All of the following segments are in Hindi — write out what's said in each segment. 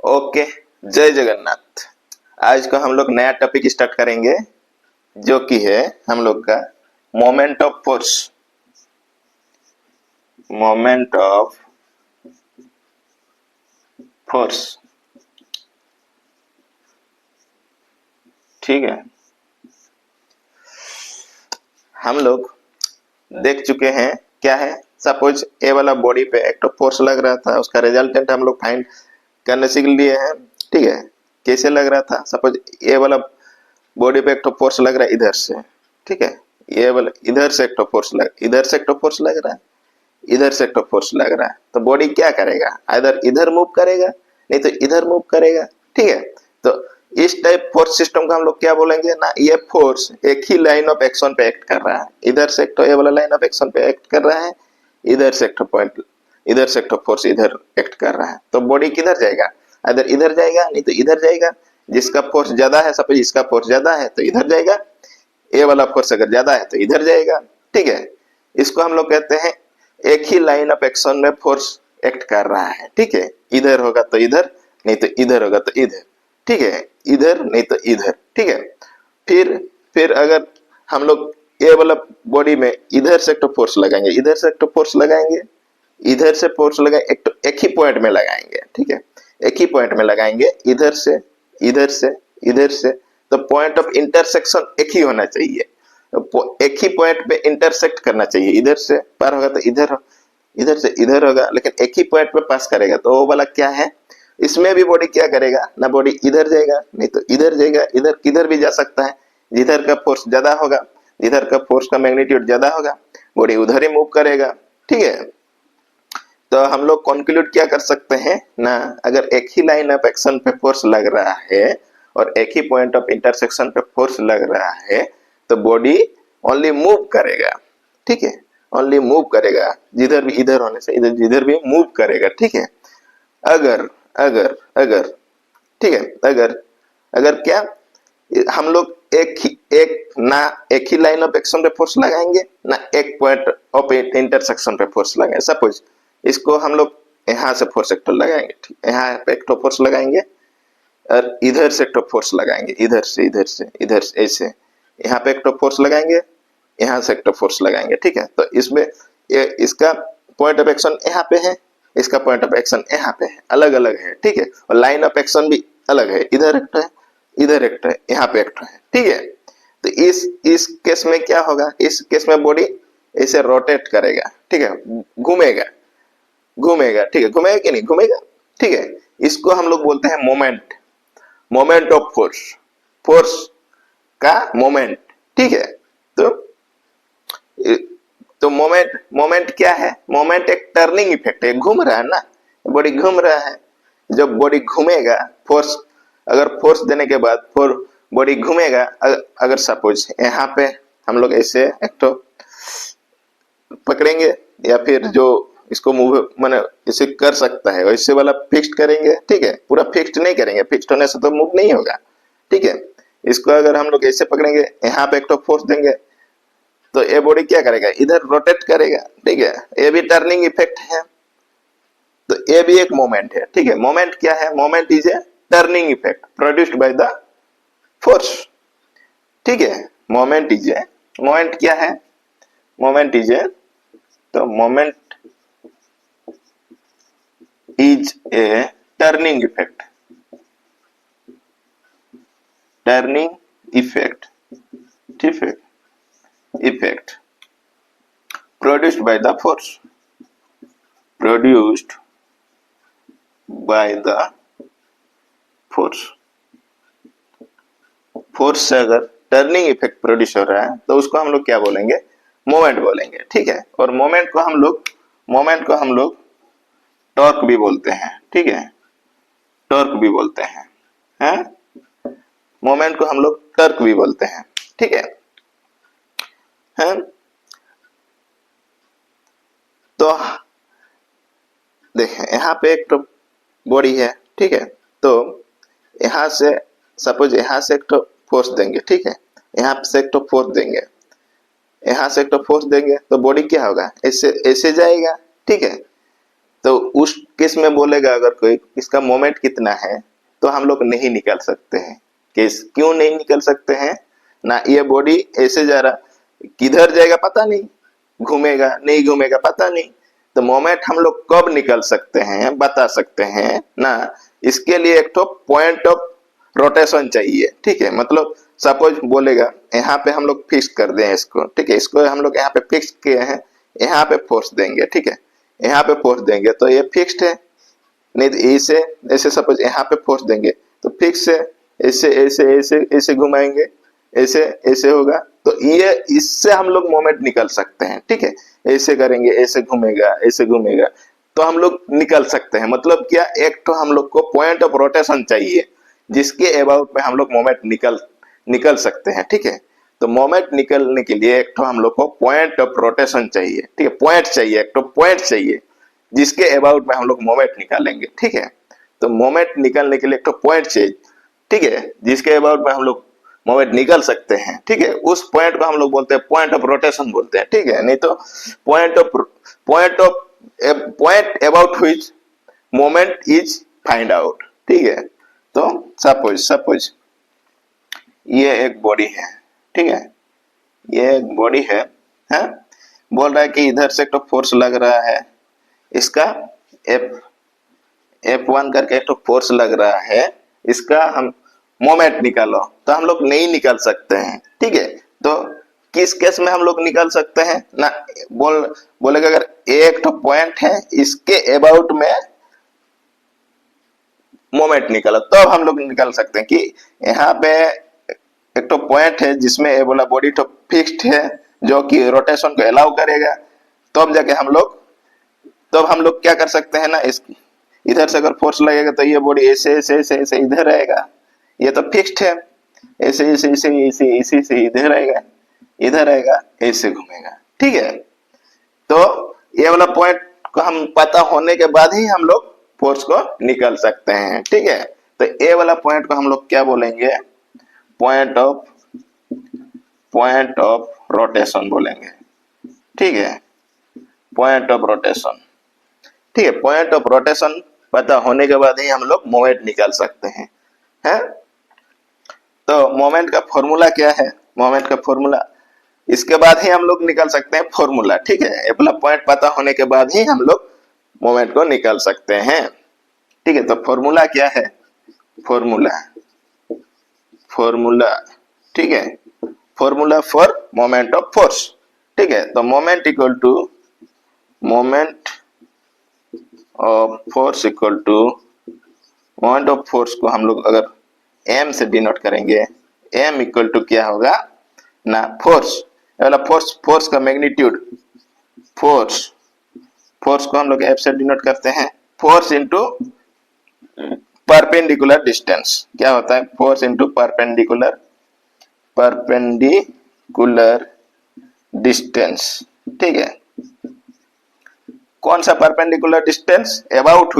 ओके, जय जगन्नाथ। आज का हम लोग नया टॉपिक स्टार्ट करेंगे जो कि है हम लोग का moment of force. Moment of force, ठीक है। हम लोग देख चुके हैं क्या है। सपोज ए वाला बॉडी पे एक तो फोर्स लग रहा था, उसका रिजल्टेंट हम लोग फाइंड करने सीख लिए हैं, ठीक है। कैसे लग रहा था? सपोज ए वाला बॉडी पे एक तो फोर्स लग रहा है इधर से, ठीक है। ये वाला इधर से एक तो फोर्स लग, इधर से एक तो फोर्स लग रहा है, इधर से एक तो फोर्स लग रहा है। तो बॉडी क्या करेगा? आइदर इधर मूव करेगा, नहीं तो इधर मूव करेगा, ठीक है। तो इस टाइप फोर्स सिस्टम को हम लोग क्या बोलेंगे ना, ये फोर्स एक ही लाइन ऑफ एक्शन पे एक्ट कर रहा है। इधर से एक तो ये वाला लाइन ऑफ एक्शन पे एक्ट कर रहा है, इधर से एक तो पॉइंट, इधर से एक तो फोर्स इधर एक्ट कर रहा है। तो बॉडी किधर जाएगा? आइदर इधर जाएगा, नहीं तो इधर जाएगा। जिसका फोर्स ज्यादा है, सपोज इसका फोर्स ज्यादा है तो इधर जाएगा, ए वाला फोर्स अगर ज्यादा है तो इधर जाएगा, ठीक है। इसको हम लोग कहते हैं एक ही लाइन ऑफ एक्शन में फोर्स एक्ट कर रहा है, ठीक है। इधर होगा तो इधर, नहीं तो इधर होगा तो इधर, ठीक है। इधर नहीं तो इधर, ठीक है। फिर अगर हम लोग ए वाला बॉडी में इधर से एक फोर्स लगाएंगे, इधर से एक फोर्स लगाएंगे, इधर से फोर्स लगाएंगे, एक ही पॉइंट में लगाएंगे, ठीक है। एक ही पॉइंट में लगाएंगे, इधर से इधर से इधर से। तो पॉइंट ऑफ इंटरसेक्शन एक ही होना चाहिए, एक ही पॉइंट पे इंटरसेक्ट करना चाहिए। इधर से पार होगा तो इधर, इधर से इधर होगा, लेकिन एक ही पॉइंट पे पास करेगा। तो वो वाला क्या है, इसमें भी बॉडी क्या करेगा ना, बॉडी इधर जाएगा, नहीं तो इधर जाएगा, इधर किधर भी जा सकता है। जिधर का फोर्स ज्यादा होगा, जिधर का फोर्स का मैग्नीट्यूड ज्यादा होगा, बॉडी उधर ही मूव करेगा, ठीक है। तो हम लोग कंक्लूड क्या कर सकते हैं ना, अगर एक ही लाइन ऑफ एक्शन पे फोर्स लग रहा है और एक ही पॉइंट ऑफ इंटरसेक्शन पे फोर्स लग रहा है, तो बॉडी ओनली मूव करेगा, ठीक है। ओनली मूव करेगा, जिधर भी, इधर होने से इधर, जिधर भी मूव करेगा, ठीक है। अगर अगर अगर ठीक है, अगर अगर क्या हम लोग एक ही लाइन ऑफ एक्शन पे फोर्स लगाएंगे ना, एक पॉइंट ऑफ इंटरसेक्शन पे फोर्स लगाएंगे। सपोज इसको हम लोग यहाँ से फोर्स एक लगाएंगे, ठीक, यहाँ पे एक फोर्स लगाएंगे और इधर से एक फोर्स लगाएंगे, इधर से इधर से इधर से, ऐसे यहाँ पे एक फोर्स लगाएंगे, यहाँ से एक फोर्स लगाएंगे, ठीक है। तो इसमें इसका पॉइंट ऑफ एक्शन यहाँ पे है, इसका पॉइंट ऑफ एक्शन यहाँ पे है, अलग अलग है, ठीक है। और लाइन ऑफ एक्शन भी अलग है, इधर एक है, इधर एक है, यहाँ पे एक है, ठीक है। तो इस केस में क्या होगा, इस केस में बॉडी ऐसे रोटेट करेगा, ठीक है, घूमेगा घूमेगा, ठीक है। घूमेगा कि नहीं घूमेगा, ठीक है। इसको हम लोग बोलते हैं moment, moment of force, force का मोमेंट, ठीक है। तो मोमेंट, मोमेंट क्या है? मोमेंट एक टर्निंग इफेक्ट है, घूम रहा है ना, बॉडी घूम रहा है। जब बॉडी घूमेगा, फोर्स, अगर फोर्स देने के बाद बॉडी घूमेगा, अगर सपोज यहाँ पे हम लोग ऐसे एक तो पकड़ेंगे, या फिर जो इसको मूव माने इसे कर सकता है वैसे वाला फिक्स्ड करेंगे, ठीक है। पूरा फिक्स्ड नहीं करेंगे, फिक्स्ड होने से तो मूव नहीं होगा, ठीक है। इसको अगर हम लोग ऐसे पकड़ेंगे, यहाँ पे एक तो फोर्स देंगे, तो ये बॉडी क्या करेगा, इधर रोटेट करेगा, ठीक है। ये भी टर्निंग इफेक्ट है, तो ये भी एक मोमेंट है, ठीक है। मोमेंट क्या है? Moment is a turning effect produced by the force, ठीक है। मोमेंट इज ए, मोमेंट क्या है? मोमेंट इज ए, तो moment is a turning effect, turning effect, ठीक है, effect produced by the force, produced by the force। Force से अगर टर्निंग इफेक्ट प्रोड्यूस हो रहा है तो उसको हम लोग क्या बोलेंगे? मोमेंट बोलेंगे, ठीक है। और मोमेंट को हम लोग टॉर्क भी बोलते हैं, ठीक है, टॉर्क भी बोलते हैं, हैं? मोमेंट को हम लोग टॉर्क भी बोलते हैं, ठीक है, हैं? तो देखें यहाँ पे एक तो बॉडी है, ठीक है। तो यहाँ से सपोज यहाँ से एक तो फोर्स देंगे, ठीक है, यहाँ से एक तो फोर्स देंगे, यहाँ से एक तो फोर्स देंगे, तो बॉडी क्या होगा, ऐसे ऐसे जाएगा, ठीक है। तो उस केस में बोलेगा अगर कोई इसका मोमेंट कितना है, तो हम लोग नहीं निकाल सकते हैं। केस क्यों नहीं निकाल सकते हैं ना, ये बॉडी ऐसे जा रहा, किधर जाएगा पता नहीं, घूमेगा नहीं घूमेगा पता नहीं, तो मोमेंट हम लोग कब निकल सकते हैं बता सकते हैं ना, इसके लिए एक तो पॉइंट ऑफ रोटेशन चाहिए। ठीक है, मतलब सपोज बोलेगा यहाँ पे हम लोग फिक्स कर दें इसको, ठीक है, इसको हम लोग यहाँ पे फिक्स किए हैं, यहाँ पे फोर्स देंगे, ठीक है, यहाँ पे फोर्स देंगे तो ये फिक्स्ड है, नहीं तो ऐसे ऐसे सपोज यहाँ पे फोर्स देंगे तो फिक्स है, ऐसे ऐसे ऐसे ऐसे घुमाएंगे, ऐसे ऐसे होगा, तो ये इससे हम लोग मोमेंट निकल सकते हैं। ठीक है, ऐसे करेंगे, ऐसे घूमेगा, ऐसे घूमेगा, तो हम लोग निकल सकते हैं। मतलब क्या, एक तो हम लोग को पॉइंट ऑफ रोटेशन चाहिए जिसके अबाउट में हम लोग मोमेंट निकल सकते हैं। ठीक है, तो मोमेंट निकलने के लिए एक तो हम लोग को पॉइंट ऑफ रोटेशन चाहिए। ठीक है, पॉइंट चाहिए, एक तो पॉइंट चाहिए जिसके अबाउट में हम लोग मोमेंट निकालेंगे। ठीक है, तो मोमेंट निकालने के लिए एक तो पॉइंट चाहिए, ठीक है, जिसके अबाउट में हम लोग मोमेंट निकल सकते हैं। ठीक है, उस पॉइंट को हम लोग बोलते हैं पॉइंट ऑफ रोटेशन बोलते हैं। ठीक है, नहीं तो point about which moment is find out. ठीक है, तो सपोज ये एक बॉडी है, ठीक है, ये एक बॉडी है, बोल रहा है कि इधर से तो फोर्स लग रहा है, इसका F1 करके एक तो फोर्स लग रहा है, इसका हम मोमेंट निकालो, तो हम लोग नहीं निकाल सकते हैं। ठीक है, तो किस केस में हम लोग निकाल सकते हैं ना, बोलेगा अगर एक तो पॉइंट है इसके अबाउट में मोमेंट निकालो, तो हम लोग निकाल सकते हैं कि यहाँ पे एक तो पॉइंट है जिसमें ये बोला बॉडी तो फिक्स्ड है जो कि रोटेशन को अलाउ करेगा, तब जाके हम लोग क्या कर सकते हैं ना, इस इधर से अगर फोर्स लगेगा तो ये बॉडी ऐसे ऐसे ऐसे ऐसे इधर रहेगा, ये तो फिक्स्ड है, ऐसे ऐसे ऐसे ऐसे ऐसे ऐसे इधर आएगा ऐसे घूमेगा। ठीक है, तो ये वाला पॉइंट को हम पता होने के बाद ही हम लोग फोर्स को निकाल सकते हैं। ठीक है, तो ये वाला पॉइंट को हम लोग क्या बोलेंगे, पॉइंट ऑफ रोटेशन बोलेंगे। ठीक है, पॉइंट ऑफ रोटेशन। ठीक है, पॉइंट ऑफ रोटेशन पता होने के बाद ही हम लोग मोमेंट निकाल सकते हैं। तो मोमेंट का फॉर्मूला क्या है, मोमेंट का फॉर्मूला इसके बाद ही हम लोग निकाल सकते हैं फॉर्मूला। ठीक है, ये वाला पॉइंट पता होने के बाद ही हम लोग मोमेंट को निकाल सकते हैं। ठीक है, तो फॉर्मूला क्या है, फॉर्मूला ठीक है, formula for moment of force. ठीक है, तो moment equal to moment of force equal to moment of force को हम लोग अगर m से डिनोट करेंगे, m इक्वल टू क्या होगा ना, फोर्स का मैग्नीट्यूड, फोर्स को हम लोग f से डिनोट करते हैं, फोर्स इंटू परपेंडिकुलर डिस्टेंस। क्या होता है, फोर्स इंटू परपेंडिकुलर डिस्टेंस। ठीक है, कौन सा perpendicular distance, about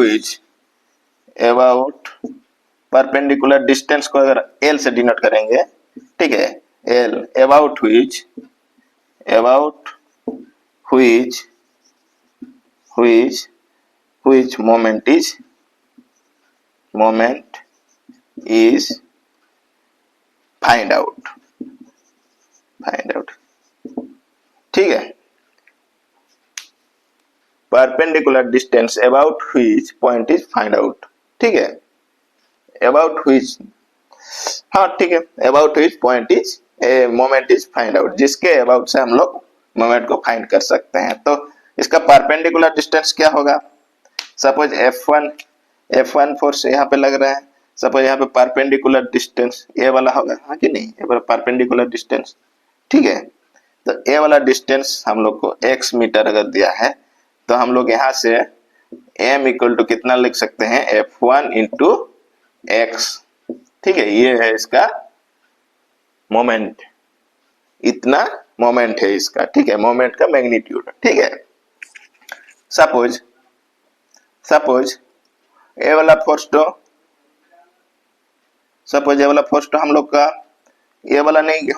perpendicular distance को अगर L से डिनोट करेंगे, ठीक है, L about which moment is find out. ठीक है, perpendicular distance about which point is find out. ठीक है, अबाउट व्हिच, हाँ ठीक है, about which point is moment is find out, जिसके अबाउट से हम लोग मोमेंट को फाइंड कर सकते हैं। तो इसका परपेंडिकुलर डिस्टेंस क्या होगा, सपोज F1 फोर्स यहाँ पे लग रहा है, सपोज यहाँ पे परपेंडिकुलर डिस्टेंस ए वाला होगा, हाँ कि नहीं, ये वाला परपेंडिकुलर डिस्टेंस। ठीक है, तो ए वाला डिस्टेंस हम लोग को x मीटर अगर दिया है, तो हम लोग यहाँ से m इक्वल टू कितना लिख सकते हैं, F1 इंटू x। ठीक है, ये है इसका मोमेंट, इतना मोमेंट है इसका। ठीक है, मोमेंट का मैग्नीट्यूड। ठीक है, सपोज ये वाला फोर्स तो हम लोग का ये वाला नहीं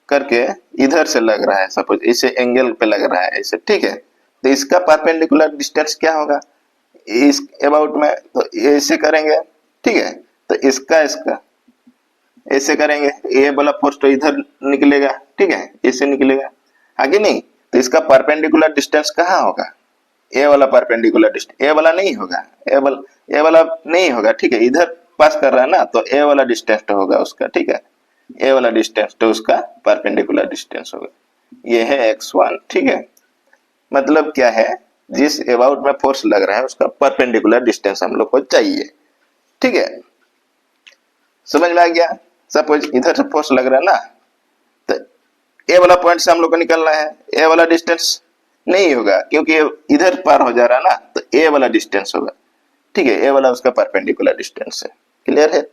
करके इधर से लग रहा है, सपोज इसे एंगल पे लग रहा है ऐसे। ठीक है, तो इसका परपेंडिकुलर डिस्टेंस क्या होगा, इस अबाउट में तो ऐसे करेंगे, ठीक है, तो इसका ऐसे करेंगे, ये वाला फोर्स तो इधर निकलेगा, ठीक है, ऐसे निकलेगा, आगे नहीं, तो इसका परपेंडिकुलर डिस्टेंस कहाँ होगा, ए वाला परपेंडिकुलर डिस्टेंस, ए वाला नहीं होगा, ए वाला नहीं होगा, ठीक है, इधर पास कर रहा है ना, तो ए वाला डिस्टेंस तो होगा उसका, ठीक है, ए वाला डिस्टेंस तो उसका परपेंडिकुलर डिस्टेंस होगा, ये है x1, ठीक है। मतलब क्या है, जिस अबाउट में फोर्स लग रहा है उसका परपेंडिकुलर डिस्टेंस हम लोग को चाहिए, ठीक है, समझ में आ गया। सपोज इधर से फोर्स लग रहा है ना, तो ए वाला पॉइंट से हम लोग को निकलना है, ए वाला डिस्टेंस नहीं होगा क्योंकि इधर पार हो जा रहा है ना, तो ए वाला डिस्टेंस होगा, ठीक है, ए वाला उसका परपेंडिकुलर डिस्टेंस है, क्लियर है।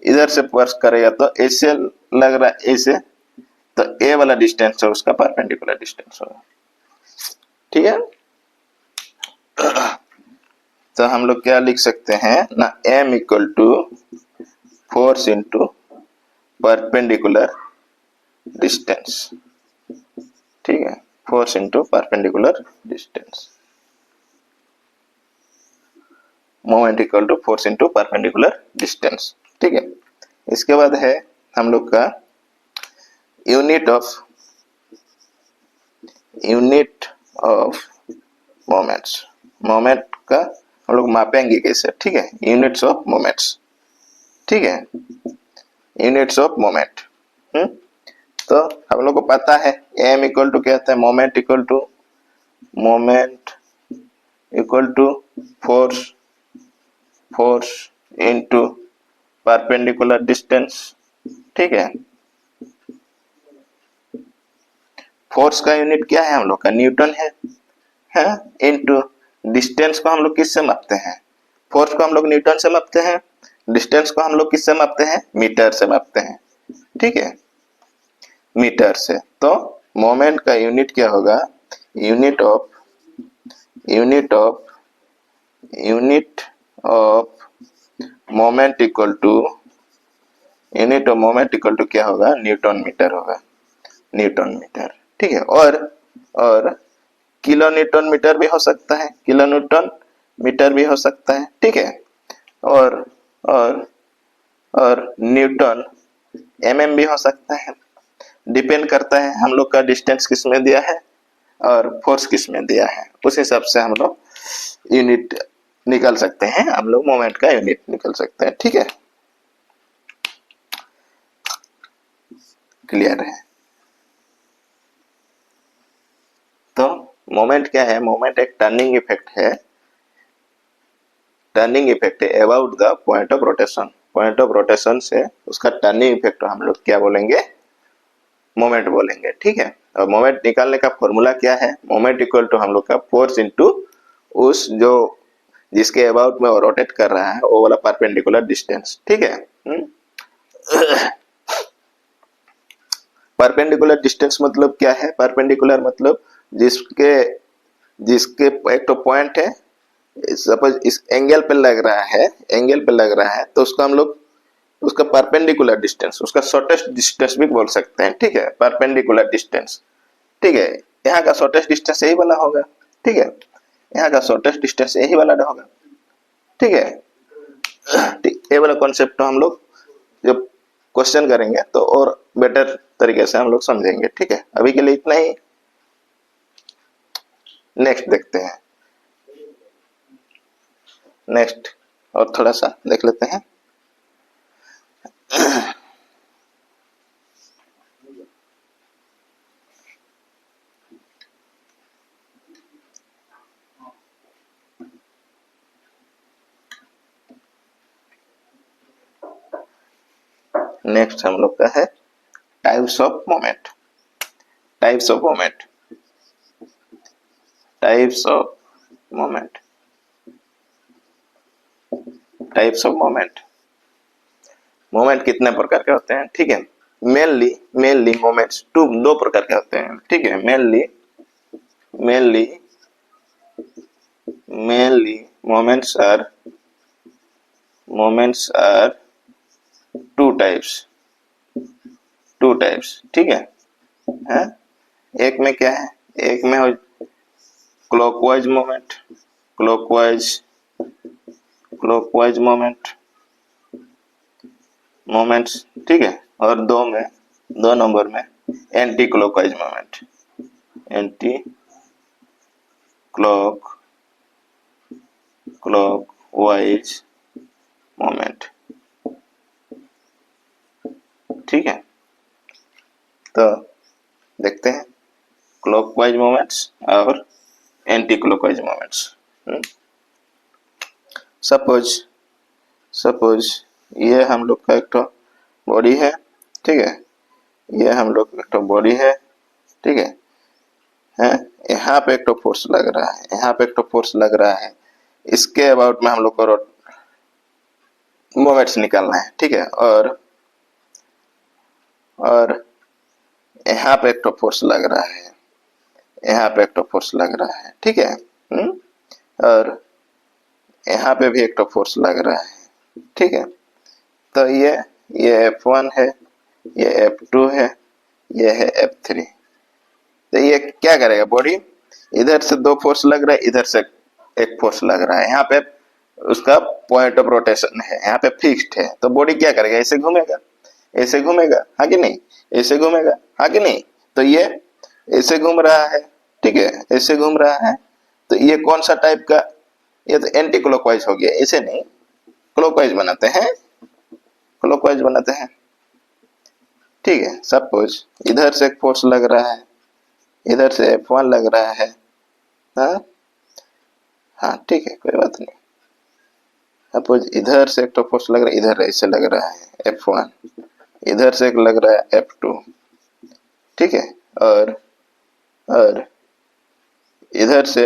इधर से फोर्स करेगा तो ऐसे लग रहा है, ऐसे, तो ए वाला डिस्टेंस है उसका परपेंडिकुलर डिस्टेंस होगा, ठीक है। तो हम लोग क्या लिख सकते हैं ना, m equal to force into perpendicular distance, ठीक है, force into perpendicular distance, moment equal to force into perpendicular distance, ठीक है। इसके बाद है हम लोग का यूनिट ऑफ मोमेंट्स, मोमेंट का हम लोग मापेंगे कैसे, ठीक है, यूनिट्स ऑफ मोमेंट्स, ठीक है, यूनिट्स ऑफ मोमेंट। तो हम लोग को पता है m इक्वल टू क्या होता है, moment equal to force into perpendicular distance, ठीक है। फोर्स का यूनिट क्या है हम लोग का, न्यूटन है, इनटू डिस्टेंस को हम लोग किससे मापते हैं, फोर्स को हम लोग न्यूटन से मापते हैं, डिस्टेंस को हम लोग किससे मापते हैं, मीटर से मापते हैं, ठीक है, मीटर से। तो मोमेंट का यूनिट क्या होगा, unit of moment equal to क्या होगा, न्यूटन मीटर होगा, न्यूटन मीटर, ठीक है। और किलो न्यूटन मीटर भी हो सकता है, किलो न्यूटन मीटर भी हो सकता है, ठीक है। और न्यूटन mm भी हो सकता है, डिपेंड करता है हम लोग का डिस्टेंस किस में दिया है और फोर्स किस में दिया है, उस हिसाब से हम लोग यूनिट निकल सकते हैं, हम लोग मोमेंट का यूनिट निकल सकते हैं, ठीक है, क्लियर है। तो मोमेंट क्या है, मोमेंट एक टर्निंग इफेक्ट है, about the point of rotation से उसका टर्निंग इफेक्ट हम लोग क्या बोलेंगे, मोमेंट बोलेंगे, ठीक है। और मोमेंट निकालने का फॉर्मूला क्या है, मोमेंट इक्वल टू हम लोग का फोर्स इनटू उस जो जिसके अबाउट में वो रोटेट कर रहा है वो वाला परपेंडिकुलर डिस्टेंस, ठीक है। परपेंडिकुलर डिस्टेंस मतलब क्या है, परपेंडिकुलर मतलब जिसके एक तो पॉइंट है, सपोज इस एंगल पे लग रहा है, तो उसको हम लोग उसका परपेंडिकुलर डिस्टेंस, उसका शॉर्टेस्ट डिस्टेंस भी बोल सकते हैं, ठीक है, परपेंडिकुलर डिस्टेंस, ठीक है। यहाँ का शॉर्टेस्ट डिस्टेंस यही वाला होगा, ठीक है, यहाँ का शॉर्टेस्ट डिस्टेंस यही वाला होगा, ठीक है। ठीक, ये वाला कॉन्सेप्ट तो हम लोग जब क्वेश्चन करेंगे तो और बेटर तरीके से हम लोग समझेंगे, ठीक है। अभी के लिए इतना ही, नेक्स्ट देखते हैं, नेक्स्ट और थोड़ा सा देख लेते हैं। नेक्स्ट हम लोग का है types of moment, types of moment. Moment कितने प्रकार के होते हैं, ठीक है। मेनली मोमेंट्स दो प्रकार के होते हैं, ठीक है। Mainly moments are two types, ठीक है। एक में क्या है, एक में क्लॉकवाइज मोमेंट, क्लॉकवाइज मोमेंट्स, ठीक है। और दो नंबर में anti clockwise moment, anti clockwise moment, ठीक है। तो देखते हैं क्लॉकवाइज मोमेंट्स और एंटी क्लॉकवाइज मोमेंट्स। सपोज ये हम लोग का एक तो बॉडी है, ठीक है। ये हम लोग एक तो बॉडी है, ठीक है। यहाँ पे एक तो फोर्स लग रहा है, यहाँ पे एक तो फोर्स लग रहा है। इसके अबाउट में हम लोग को मोमेंट्स निकालना है, ठीक है। और यहाँ पे एक तो फोर्स लग रहा है, यहाँ पे एक तो फोर्स लग रहा है, ठीक है। और यहाँ पे भी एक तो फोर्स लग रहा है, ठीक है। तो ये F1 है, ये F2 है, ये है F3। तो ये क्या करेगा बॉडी, इधर से दो फोर्स लग रहा है, इधर से एक फोर्स लग रहा है। यहाँ पे उसका पॉइंट ऑफ रोटेशन है, यहाँ पे फिक्स्ड है। तो बॉडी क्या करेगा, ऐसे घूमेगा, ऐसे घूमेगा, हाँ कि नहीं, ऐसे घूमेगा, हाँ कि नहीं। तो ये ऐसे घूम रहा है, ठीक है, ऐसे घूम रहा है। तो ये कौन सा टाइप का, ये तो एंटी क्लॉकवाइज हो गया, ऐसे नहीं, क्लॉकवाइज बनाते हैं, क्लॉकवाइज बनाते हैं, ठीक है। सपोज इधर से एक फोर्स लग रहा है, इधर से F1 लग रहा है, हाँ ठीक है, कोई बात नहीं। सपोज इधर से एक तो फोर्स लग रहा है, इधर ऐसे लग रहा है F1, इधर से एक लग रहा है F2, ठीक है। और इधर से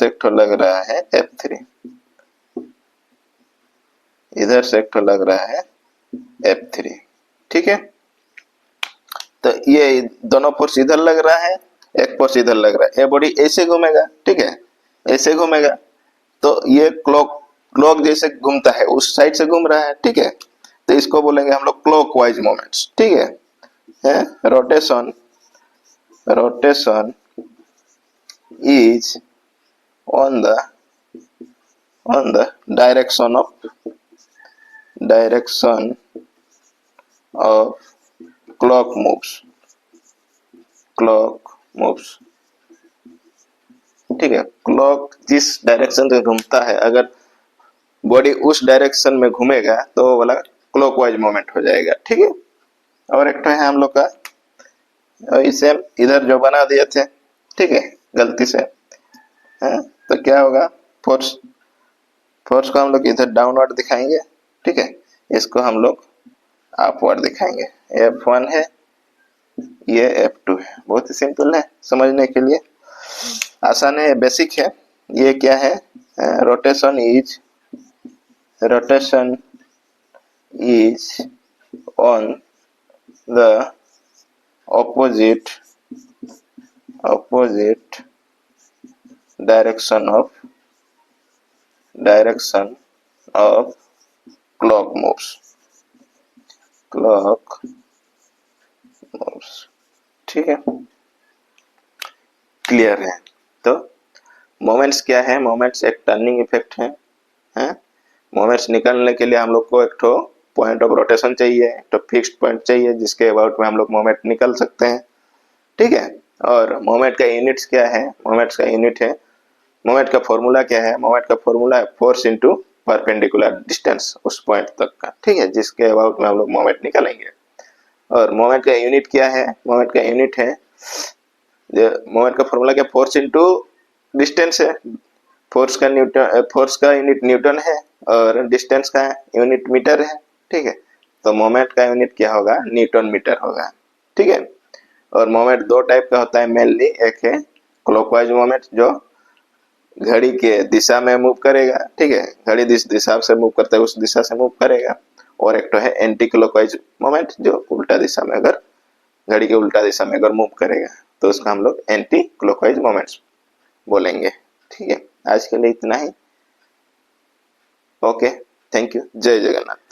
एक तो लग रहा है F3, इधर से एक तो लग रहा है F3, ठीक है। तो ये दोनों फोर्स इधर लग रहा है, एक फोर्स इधर लग रहा है। ये बॉडी ऐसे घूमेगा, ठीक है, ऐसे घूमेगा। तो ये क्लॉक जैसे घूमता है, उस साइड से घूम रहा है, ठीक है। तो इसको बोलेंगे हम लोग क्लॉकवाइज मोमेंट्स, ठीक है। Rotation is on the direction of clock moves, ठीक है। क्लॉक जिस डायरेक्शन से घूमता है, अगर बॉडी उस डायरेक्शन में घूमेगा तो वो वाला क्लॉकवाइज मोमेंट हो जाएगा, ठीक है। और एक तो है हम लोग का इसे इधर जो बना दिए थे, ठीक है, गलती से, तो क्या होगा, फोर्स को हम लोग इधर डाउनवर्ड दिखाएंगे, ठीक है। इसको हम लोग अपवर्ड दिखाएंगे। F1 है, ये F2 है। बहुत ही सिंपल है, समझने के लिए आसान है, बेसिक है। ये क्या है, rotation is on the opposite direction of clock moves, ठीक है, क्लियर है। तो मोमेंट्स क्या है, मोमेंट्स एक टर्निंग इफेक्ट है। मोमेंट्स निकालने के लिए हम लोग को एक तो पॉइंट ऑफ रोटेशन चाहिए, एक तो फिक्स्ड पॉइंट चाहिए, जिसके अबाउट में हम लोग मोमेंट निकाल सकते हैं, ठीक है। और मोमेंट का यूनिट्स क्या है, मोमेंट्स का यूनिट है, मोमेंट का फॉर्मूला क्या है, मोमेंट का फॉर्मूला है फोर्स इनटू परपेंडिकुलर डिस्टेंस उस पॉइंट तक का, ठीक है, जिसके अबाउट में हम लोग मोमेंट निकालेंगे। और मोमेंट का यूनिट क्या है, मोमेंट का यूनिट है, मोमेंट का फॉर्मूला क्या, फोर्स इनटू डिस्टेंस है। फोर्स का यूनिट न्यूटन है और डिस्टेंस का यूनिट मीटर है, ठीक है। तो मोमेंट का यूनिट क्या होगा, न्यूटन मीटर होगा, ठीक है। और मोमेंट दो टाइप का होता है मेनली, एक है क्लॉकवाइज मोमेंट जो घड़ी के दिशा में मूव करेगा, ठीक है, घड़ी जिस दिशा से मूव करता है उस दिशा से मूव करेगा। और एक तो है एंटी क्लॉकवाइज मोमेंट जो उल्टा दिशा में, अगर घड़ी के उल्टा दिशा में अगर मूव करेगा तो उसका हम लोग एंटी क्लॉकवाइज मोमेंट्स बोलेंगे, ठीक है। आज के लिए इतना ही, ओके, थैंक यू, जय जगन्नाथ।